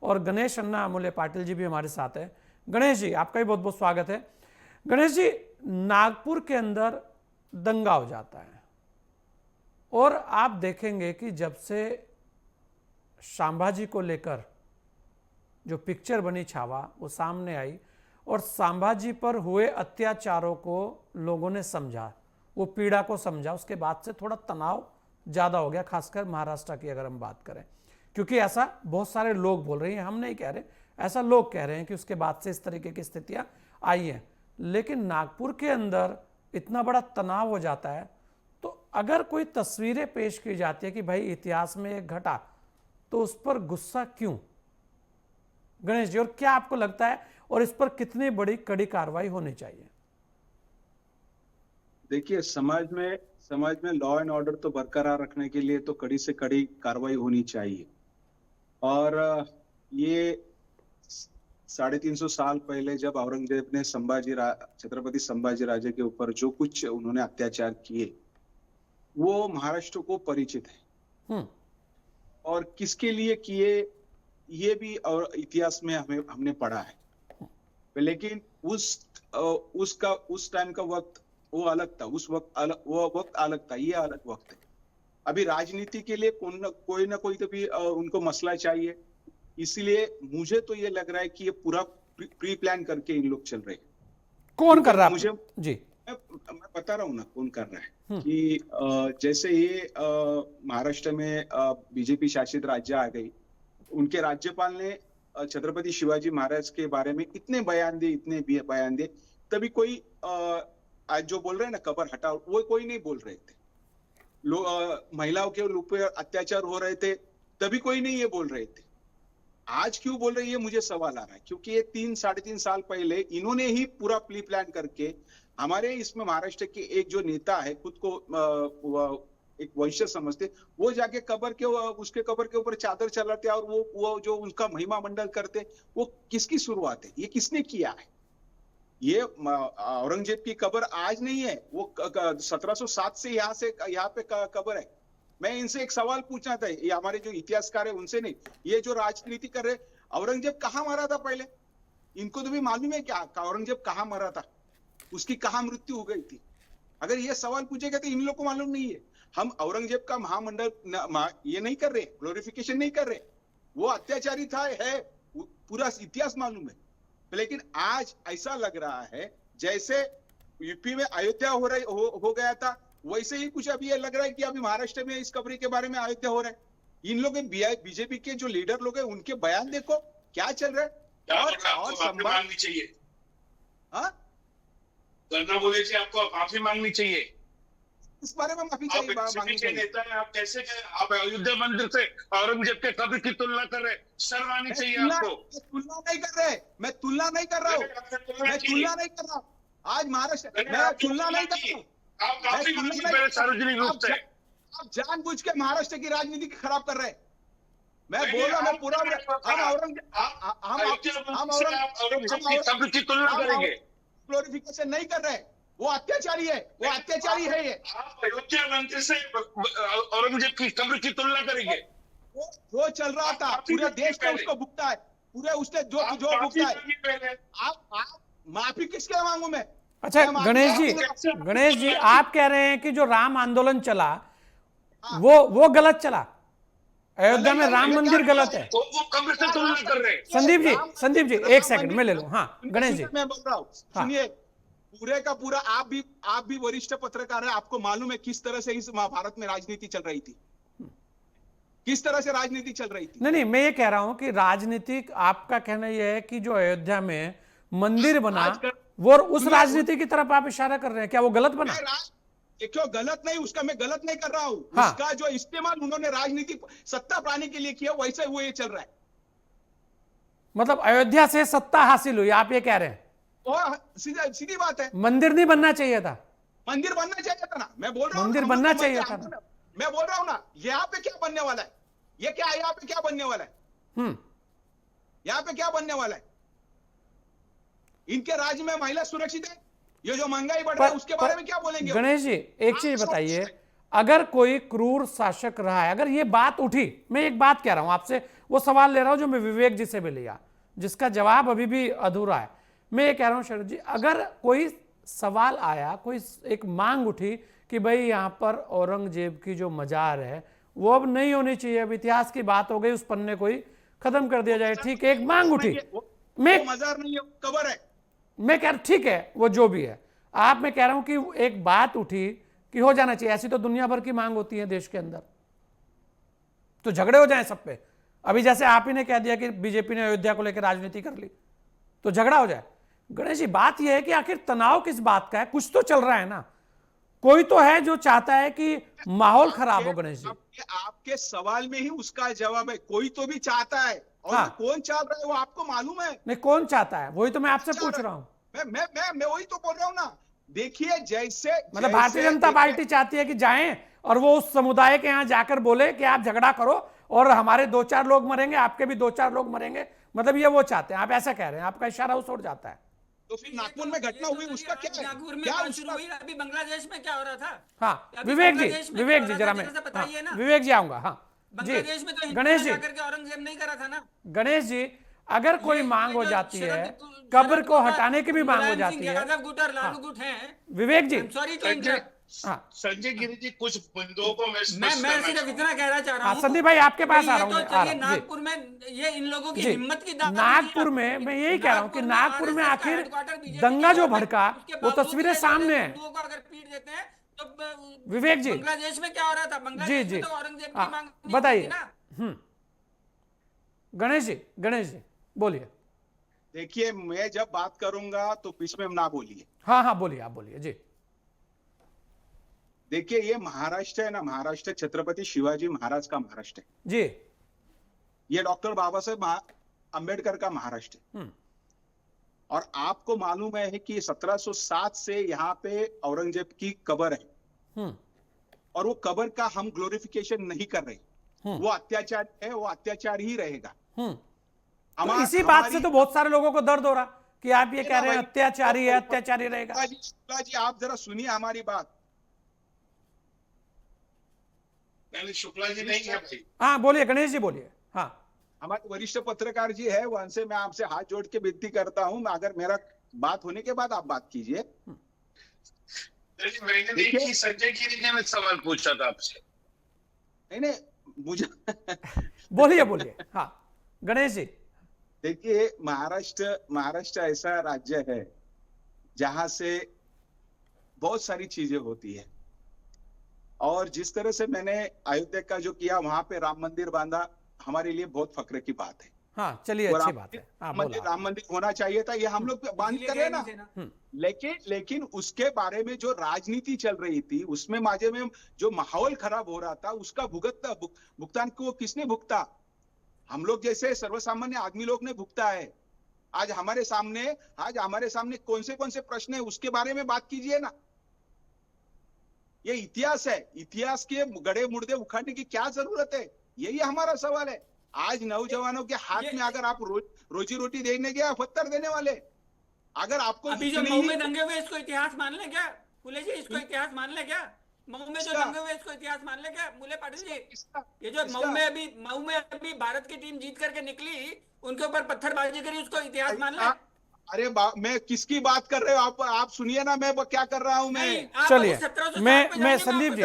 और गणेश अन्ना अमूल्य पाटिल जी भी हमारे साथ है। गणेश जी, आपका भी बहुत बहुत स्वागत है। गणेश जी, नागपुर के अंदर दंगा हो जाता है और आप देखेंगे कि जब से संभाजी को लेकर जो पिक्चर बनी छावा वो सामने आई और संभाजी पर हुए अत्याचारों को लोगों ने समझा, वो पीड़ा को समझा, उसके बाद से थोड़ा तनाव ज़्यादा हो गया, खासकर महाराष्ट्र की अगर हम बात करें, क्योंकि ऐसा बहुत सारे लोग बोल रहे हैं, हम नहीं कह रहे, ऐसा लोग कह रहे हैं कि उसके बाद से इस तरीके की स्थितियां आई हैं। लेकिन नागपुर के अंदर इतना बड़ा तनाव हो जाता है, तो अगर कोई तस्वीरें पेश की जाती है कि भाई इतिहास में एक घटा, तो उस पर गुस्सा क्यों गणेश जी, और क्या आपको लगता है और इस पर कितनी बड़ी कड़ी कार्रवाई होनी चाहिए? देखिए, समाज में लॉ एंड ऑर्डर तो बरकरार रखने के लिए तो कड़ी से कड़ी कार्रवाई होनी चाहिए। और ये 350 साल पहले जब औरंगजेब ने छत्रपति संभाजी राजे के ऊपर जो कुछ उन्होंने अत्याचार किए, वो महाराष्ट्र को परिचित है। और किसके लिए किए ये भी और इतिहास में हमने पढ़ा है। लेकिन उस टाइम का वक्त वो अलग था, वो वक्त अलग था, ये अलग वक्त है। अभी राजनीति के लिए कोई ना कोई तो भी उनको मसला चाहिए, इसलिए मुझे तो ये लग रहा है कि ये पूरा प्री प्लान करके इन लोग चल रहे हैं। कौन कर रहा है? मुझे जी मैं बता रहा हूँ ना कौन कर रहा है। कि जैसे ये महाराष्ट्र में बीजेपी शासित राज्य आ गई, उनके राज्यपाल ने छत्रपति शिवाजी महाराज के बारे में इतने बयान दिए, तभी कोई आज जो बोल रहे हैं ना कबर हटाओ, वो कोई नहीं बोल रहे थे। महिलाओं के ऊपर अत्याचार हो रहे थे, तभी कोई नहीं ये बोल रहे थे। आज क्यों बोल रहे हैं, ये मुझे सवाल आ रहा है। क्योंकि ये 3-3.5 साल पहले इन्होंने ही पूरा प्री प्लान करके हमारे इसमें महाराष्ट्र के एक जो नेता है, खुद को एक वंशज समझते, वो जाके उसके कबर के ऊपर चादर चलाते और वो जो उनका महिमा मंडल करते, वो किसकी शुरुआत है? ये किसने किया है? ये औरंगजेब की कबर आज नहीं है, वो 1707 से यहाँ पे कबर है। मैं इनसे एक सवाल पूछना था, ये हमारे जो इतिहासकार है उनसे नहीं, ये जो राजनीति कर रहे, औरंगजेब कहाँ मरा था पहले? इनको तो भी मालूम है क्या औरंगजेब कहाँ मरा था, उसकी कहाँ मृत्यु हो गई थी? अगर ये सवाल पूछेगा तो इन लोग को मालूम नहीं है। हम औरंगजेब का महामंडल ये नहीं कर रहे, ग्लोरिफिकेशन नहीं कर रहे, वो अत्याचारी था, है, पूरा इतिहास मालूम है। लेकिन आज ऐसा लग रहा है जैसे यूपी में अयोध्या हो गया था, वैसे ही कुछ अभी ये लग रहा है कि अभी महाराष्ट्र में इस कबरी के बारे में अयोध्या हो रहा है। इन लोग बीजेपी के जो लीडर लोग हैं उनके बयान देखो क्या चल रहा है। और मांगनी चाहिए, हाँ करना बोले चाहिए, आपको माफी मांगनी चाहिए। इस बारे में माफी चाहिए। नेता है आप, कैसे आप अयोध्या मंदिर से औरंगजेब के कब्र की तुलना कर रहे? शर्म आनी चाहिए आपको। तुलना नहीं कर रहे, मैं तुलना नहीं कर रहा हूँ, मैं तुलना नहीं कर रहा हूँ। आज महाराष्ट्र मैं तुलना नहीं कर रहा हूँ, सार्वजनिक रूप से आप जानबूझ के महाराष्ट्र की राजनीति खराब कर रहे हैं। मैं बोल रहा हूँ, मैं पूरा कब्र की तुलना करेंगे, ग्लोरिफिकेशन नहीं कर रहे, वो अत्याचारी है, वो अत्याचारी है। ये आप अयोध्या मंदिर से औरंगजेब की कब्र की तुलना करेंगे? वो चल रहा था, पूरे देश में उसको भुगता है, पूरे उसने जो भुगता है। आप माफी किसके मांगू मैं? अच्छा गणेश जी, आप कह रहे हैं कि जो राम आंदोलन चला वो गलत चला, अयोध्या में राम मंदिर गलत है, तो वो कब्र से तुलना कर रहे हैं। संदीप जी एक सेकंड मैं ले लूं। हाँ गणेश जी, मैं बोल रहा हूँ, सुनिए, पूरे का पूरा आप भी वरिष्ठ पत्रकार है, आपको मालूम है किस तरह से इस महाभारत में राजनीति चल रही थी, किस तरह से राजनीति चल रही थी। नहीं, मैं ये कह रहा हूं कि राजनीतिक, आपका कहना यह है कि जो अयोध्या में मंदिर बना वो उस राजनीति की तरफ आप इशारा कर रहे हैं, क्या वो गलत बना? क्यों गलत नहीं, उसका मैं गलत नहीं कर रहा हूं। हाँ। उसका जो इस्तेमाल उन्होंने राजनीति सत्ता पाने के लिए किया, वैसे वो ये चल रहा है। मतलब अयोध्या से सत्ता हासिल हुई, आप ये कह रहे हैं? और सीधी बात है, मंदिर नहीं बनना चाहिए था। मंदिर बनना चाहिए था ना, मैं बोल रहा हूँ मंदिर बनना चाहिए था ना। मैं बोल रहा हूँ ना, यहाँ पे क्या बनने वाला है, ये क्या यहाँ पे क्या बनने वाला है, यहाँ पे क्या बनने वाला है? इनके राज्य में महिला सुरक्षित है? ये जो महंगाई बढ़ रहा है उसके बारे में क्या बोलेंगे? गणेश जी एक चीज बताइए, अगर कोई क्रूर शासक रहा है, अगर ये बात उठी, मैं एक बात कह रहा हूं आपसे, वो सवाल ले रहा हूं जो मैं विवेक जी से भी लिया, जिसका जवाब अभी भी अधूरा है। मैं ये कह रहा हूं शरद जी, अगर कोई सवाल आया, कोई एक मांग उठी कि भाई यहां पर औरंगजेब की जो मजार है वो अब नहीं होनी चाहिए, अब इतिहास की बात हो गई, उस पन्ने को ही खत्म कर दिया जाए, ठीक है, एक मांग उठी। मैं मजार नहीं है, कबर है। मैं कह रहा ठीक है, वो जो भी है, आप मैं कह रहा हूं कि एक बात उठी कि हो जाना चाहिए, ऐसी तो दुनिया भर की मांग होती है देश के अंदर, तो झगड़े हो जाएं सब पे। अभी जैसे आप ही ने कह दिया कि बीजेपी ने अयोध्या को लेकर राजनीति कर ली, तो झगड़ा हो जाए। गणेश जी, बात यह है कि आखिर तनाव किस बात का है, कुछ तो चल रहा है ना, कोई तो है जो चाहता है कि माहौल खराब हो। गणेश जी, आपके सवाल में ही उसका जवाब है, कोई तो भी चाहता है, और हाँ। कौन चाह रहा है वो आपको मालूम है? नहीं, कौन चाहता है, वही तो मैं आपसे पूछ रहा हूं। मैं वही तो बोल रहा हूं ना। देखिए, जैसे मतलब भारतीय जनता पार्टी चाहती है कि जाएं और वो उस समुदाय के यहां जाकर बोले कि आप झगड़ा करो और हमारे 2-4 लोग मरेंगे, आपके भी 2-4 लोग मरेंगे, मतलब ये वो चाहते हैं, आप ऐसा कह रहे हैं, आपका इशारा उस ओर जाता है। तो फिर नागपुर में घटना हुई, उसका क्या है? नागपुर में क्या बात उसका? शुरू हुई, अभी बांग्लादेश में क्या हो रहा था? हाँ अभी विवेक बांग्लादेश जी, में विवेक क्या जी हो जरा रहा था, मैं, जरा सा बताइए ना। विवेक जी आऊंगा। हाँ जी, बांग्लादेश में तो गणेश जी, करके औरंगजेब नहीं करा था ना। गणेश जी, अगर कोई मांग हो जो जाती है, शरद कब्र को गुट, हटाने की भी मांग हो मुलायम जाती सिंह है। यादव गुट और लालू गुट हैं। विवेक जी, सॉरी टू संजय इंटरप्ट। हाँ संजय गिरी जी, कुछ बिंदुओं को मैं मैं स्पष्ट करना सिर्फ चाहूंगा। इतना कहना चाह रहा हाँ हूँ, संदीप भाई आपके पास आ रहा हूँ, तो मैं आ चलिए रहा हूँ जी। नागपुर में ये इन लोगों की जी, हिम्मत की दाद नागपुर में मैं यही कह रहा हूं कि नागपुर में आखिर दंगा जो भड़का, वो तस्वीरें सामने है। हिंदुओं को अगर पीट देते हैं तो विवेक जी, बांग्लादेश में क्या हो रहा था? जी बांग्लादेश जी, में तो औरंगजेब की हाँ, मांग नहीं बताइए। थी ना। गणेश जी, गणेश जी बोलिए। देखिए, मैं जब बात करूंगा तो बीच में ना बोलिए। हाँ हाँ बोलिए, आप बोलिए जी। देखिए, ये महाराष्ट्र है ना, महाराष्ट्र छत्रपति शिवाजी महाराज का महाराष्ट्र है। जी, ये डॉक्टर बाबा साहेब अंबेडकर का महाराष्ट्र है। और आपको मालूम है कि 1707 से यहाँ पे औरंगजेब की कब्र है, और वो कब्र का हम ग्लोरिफिकेशन नहीं कर रहे। वो अत्याचार है, वो अत्याचार ही रहेगा। तो इसी बात से तो बहुत सारे लोगों को दर्द हो रहा कि आप ये कह रहे हैं अत्याचारी है, अत्याचारी रहेगा। शुक्ला जी, आप जरा सुनिए हमारी बात। नहीं, शुक्ला जी नहीं है भाई। हाँ बोलिए गणेश जी, बोलिए। हाँ, हमारे वरिष्ठ पत्रकार जी है, वहां से मैं आपसे हाथ जोड़ के विनती करता हूं, अगर मेरा बात होने के बाद आप बात कीजिए। मैंने देखिए, संजय गिरी ने सवाल पूछा था आपसे। नहीं, मुझे बोलिए बोलिए। हाँ गणेश जी, देखिए, महाराष्ट्र ऐसा राज्य है जहां से बहुत सारी चीजें होती है, और जिस तरह से मैंने अयोध्या का जो किया, वहां पे राम मंदिर बांधा, हमारे लिए बहुत फख्र की बात है। हाँ चलिए, अच्छी बात है। हाँ, राम मंदिर होना चाहिए था, ये हम लोग बांध कर रहे ना। लेकिन उसके बारे में जो राजनीति चल रही थी, उसमें माजे में जो माहौल खराब हो रहा था, उसका भुगतान को किसने भुगता? हम लोग जैसे सर्वसामान्य आदमी लोग ने भुगता है। आज हमारे सामने कौन से प्रश्न है, उसके बारे में बात कीजिए ना। ये इतिहास है, इतिहास के गड़े मुर्दे उखाड़ने की क्या जरूरत है? यही हमारा सवाल है। आज नौजवानों के हाथ में अगर आप रोजी रोटी देने गया, पत्थर देने वाले। अगर आपको अभी जो मऊ में दंगे हुए, इसको इतिहास मान ले क्या फूले जी? इसको इतिहास मान ले क्या? मऊ में जो दंगे हुए, इसको इतिहास मान ले क्या मुले पाटिल जी? ये जो मऊ में अभी भारत की टीम जीत करके निकली, उनके ऊपर पत्थरबाजी करी, उसको इतिहास मान ले? अरे मैं किसकी बात कर रहे हो आप सुनिए ना, मैं क्या कर रहा हूं मैं। चलिए, मैं संदीप जी